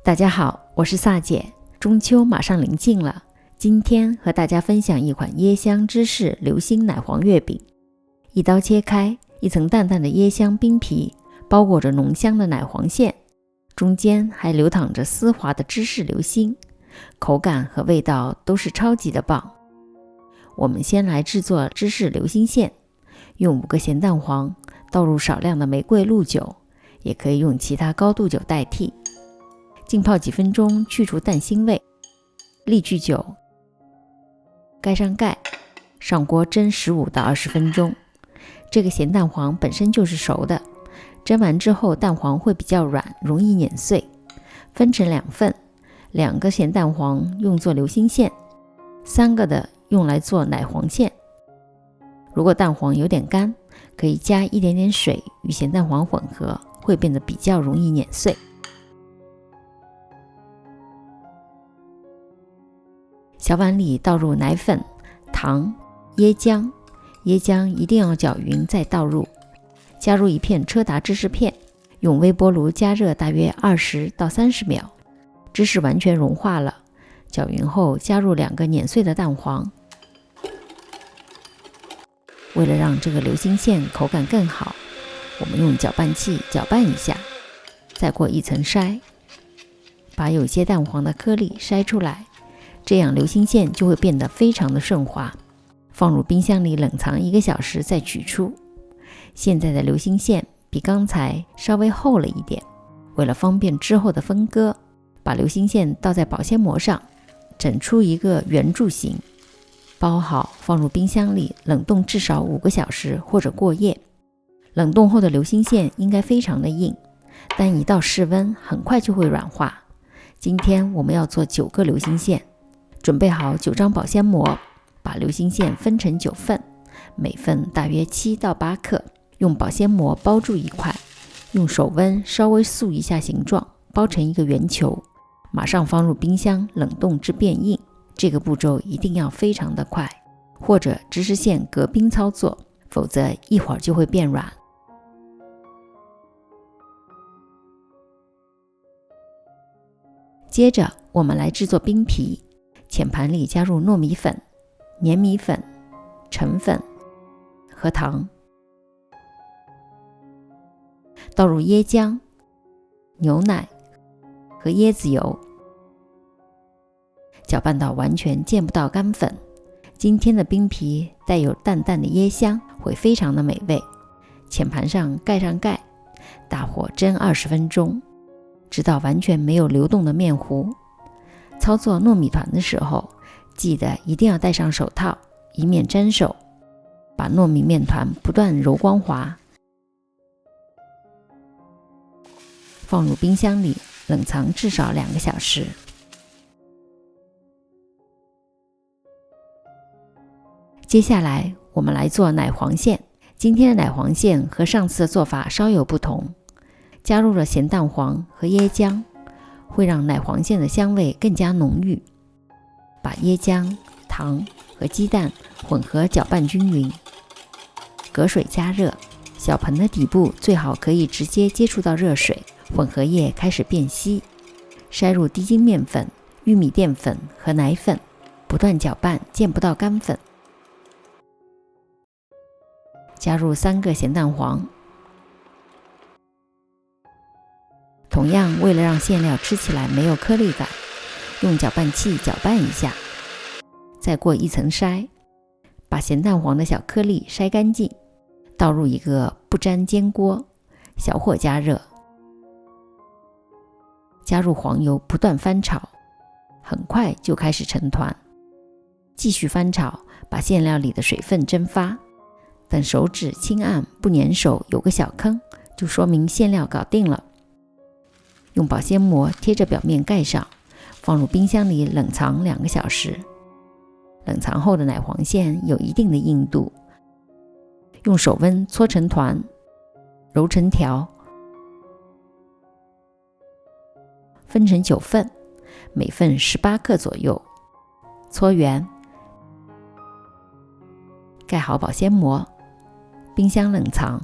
大家好，我是萨姐。中秋马上临近了，今天和大家分享一款椰香芝士流心奶黄月饼。一刀切开，一层淡淡的椰香冰皮包裹着浓香的奶黄馅，中间还流淌着丝滑的芝士流心，口感和味道都是超级的棒。我们先来制作芝士流心馅，用5个咸蛋黄，倒入少量的玫瑰露酒，也可以用其他高度酒代替。浸泡几分钟，去除蛋腥味，沥去酒，盖上盖，上锅蒸15到20分钟。这个咸蛋黄本身就是熟的，蒸完之后蛋黄会比较软，容易碾碎。分成2份，2个咸蛋黄用作流心馅，3个的用来做奶黄馅。如果蛋黄有点干，可以加一点点水与咸蛋黄混合，会变得比较容易碾碎。小碗里倒入奶粉、糖、椰浆，椰浆一定要搅匀再倒入，加入1片车达芝士片，用微波炉加热大约20到30秒，芝士完全融化了，搅匀后加入2个碾碎的蛋黄。为了让这个流心馅口感更好，我们用搅拌器搅拌一下，再过一层筛，把有些蛋黄的颗粒筛出来，这样流心馅就会变得非常的顺滑。放入冰箱里冷藏1个小时再取出。现在的流心馅比刚才稍微厚了一点，为了方便之后的分割，把流心馅倒在保鲜膜上，整出一个圆柱形，包好放入冰箱里冷冻至少5个小时或者过夜。冷冻后的流心馅应该非常的硬，但一到室温很快就会软化。今天我们要做9个流心馅，准备好9张保鲜膜，把流心馅分成9份，每份大约7到8克，用保鲜膜包住一块，用手温稍微塑一下形状，包成一个圆球，马上放入冰箱冷冻至变硬。这个步骤一定要非常的快，或者芝士馅隔冰操作，否则一会儿就会变软。接着我们来制作冰皮，浅盘里加入糯米粉、粘米粉、澄粉和糖，倒入椰浆、牛奶和椰子油，搅拌到完全见不到干粉。今天的冰皮带有淡淡的椰香，会非常的美味。浅盘上盖上盖，大火蒸20分钟，直到完全没有流动的面糊。操作糯米团的时候，记得一定要戴上手套，以免沾手，把糯米面团不断揉光滑。放入冰箱里冷藏至少2个小时。接下来我们来做奶黄馅。今天的奶黄馅和上次的做法稍有不同，加入了咸蛋黄和椰浆，会让奶黄馅的香味更加浓郁。把椰浆、糖和鸡蛋混合搅拌均匀，隔水加热，小盆的底部最好可以直接接触到热水，混合液开始变稀，筛入低筋面粉、玉米淀粉和奶粉，不断搅拌见不到干粉。加入3个咸蛋黄，同样为了让馅料吃起来没有颗粒感，用搅拌器搅拌一下，再过一层筛，把咸蛋黄的小颗粒筛干净，倒入一个不粘煎锅，小火加热，加入黄油不断翻炒，很快就开始成团。继续翻炒，把馅料里的水分蒸发，等手指轻按不粘手，有个小坑，就说明馅料搞定了。用保鲜膜贴着表面盖上，放入冰箱里冷藏2个小时。冷藏后的奶黄馅有一定的硬度，用手温搓成团，揉成条，分成9份，每份18克左右，搓圆，盖好保鲜膜，冰箱冷藏。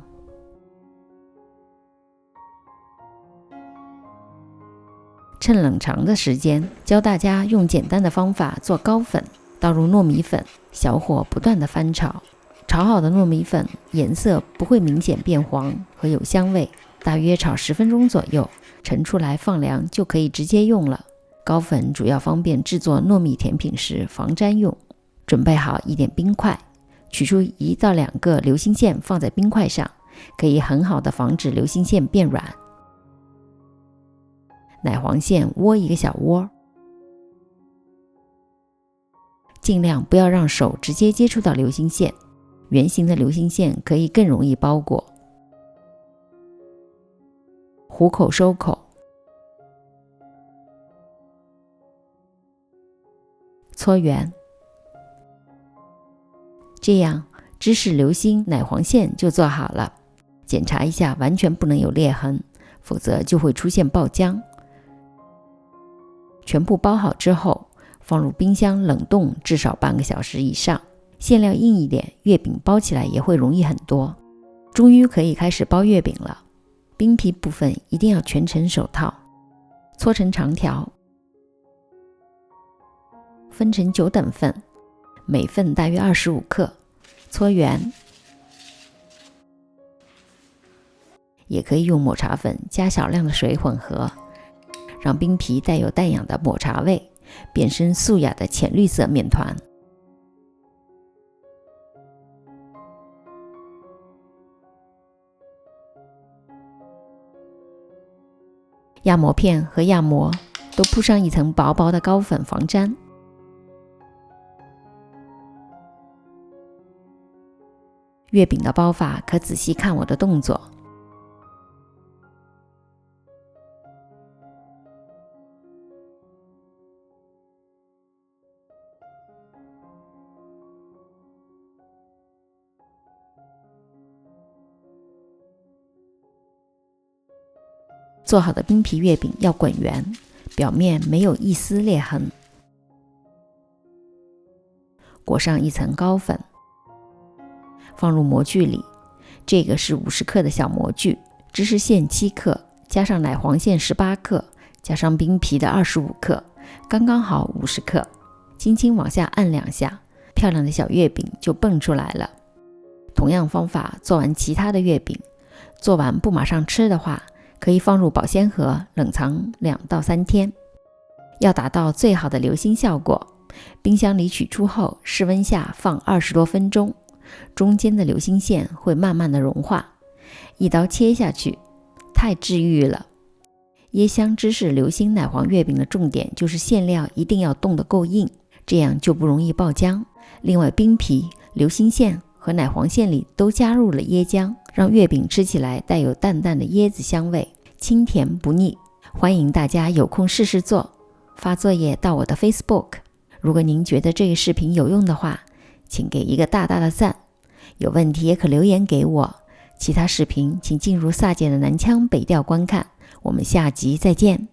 趁冷藏的时间，教大家用简单的方法做糕粉。倒入糯米粉，小火不断的翻炒。炒好的糯米粉颜色不会明显变黄和有香味，大约炒10分钟左右，盛出来放凉就可以直接用了。糕粉主要方便制作糯米甜品时防粘用。准备好一点冰块，取出1到2个流心线放在冰块上，可以很好的防止流心线变软。奶黄馅窝1个小窝，尽量不要让手直接接触到流心线，圆形的流心线可以更容易包裹。虎口收口，搓圆，这样芝士流心奶黄馅就做好了。检查一下完全不能有裂痕，否则就会出现爆浆。全部包好之后，放入冰箱冷冻至少半个小时以上。馅料硬一点，月饼包起来也会容易很多。终于可以开始包月饼了。冰皮部分一定要全程手套，搓成长条，分成9等份，每份大约25克，搓圆。也可以用抹茶粉加少量的水混合，让冰皮带有淡雅的抹茶味，变身素雅的浅绿色面团。压膜片和压膜都铺上一层薄薄的糕粉防粘。月饼的包法可仔细看我的动作。做好的冰皮月饼要滚圆，表面没有一丝裂痕。裹上一层糕粉，放入模具里。这个是50克的小模具，芝士馅7克，加上奶黄馅18克，加上冰皮的25克，刚刚好50克。轻轻往下按2下，漂亮的小月饼就蹦出来了。同样方法做完其他的月饼，做完不马上吃的话，可以放入保鲜盒冷藏2到3天。要达到最好的流心效果，冰箱里取出后室温下放20多分钟，中间的流心线会慢慢的融化，一刀切下去，太治愈了。椰香芝士流心奶黄月饼的重点就是馅料一定要冻得够硬，这样就不容易爆浆。另外冰皮、流心馅和奶黄馅里都加入了椰浆，让月饼吃起来带有淡淡的椰子香味，清甜不腻。欢迎大家有空试试做，发作业到我的 Facebook。 如果您觉得这个视频有用的话，请给一个大大的赞，有问题也可留言给我。其他视频请进入萨姐的南腔北调观看，我们下集再见。